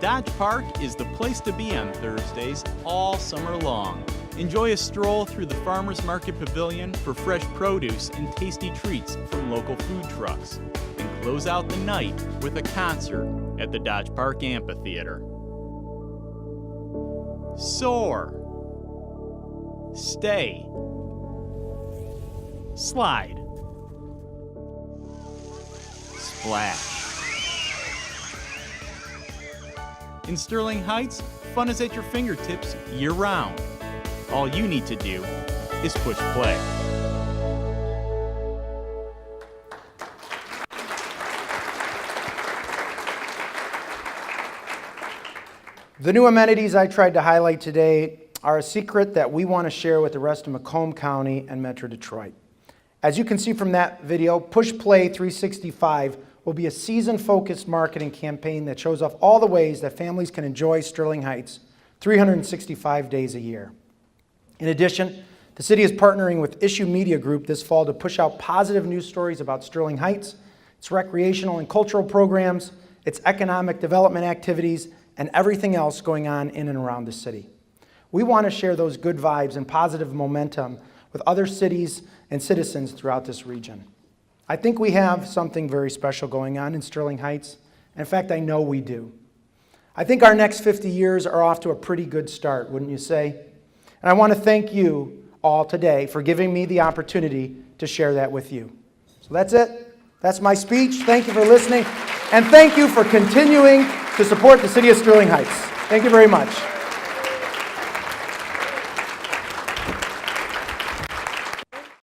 Dodge Park is the place to be on Thursdays all summer long. Enjoy a stroll through the Farmers Market Pavilion for fresh produce and tasty treats from local food trucks. And close out the night with a concert at the Dodge Park Amphitheater. Soar. Stay. Slide. Splash. In Sterling Heights, fun is at your fingertips year-round. All you need to do is push play. The new amenities I tried to highlight today are a secret that we want to share with the rest of Macomb County and Metro Detroit. As you can see from that video, Push Play 365 will be a season-focused marketing campaign that shows off all the ways that families can enjoy Sterling Heights 365 days a year. In addition, the city is partnering with Issue Media Group this fall to push out positive news stories about Sterling Heights, its recreational and cultural programs, its economic development activities, and everything else going on in and around the city. We want to share those good vibes and positive momentum with other cities and citizens throughout this region. I think we have something very special going on in Sterling Heights. In fact, I know we do. I think our next 50 years are off to a pretty good start, wouldn't you say? And I want to thank you all today for giving me the opportunity to share that with you. So that's it. That's my speech. Thank you for listening. And thank you for continuing to support the city of Sterling Heights. Thank you very much.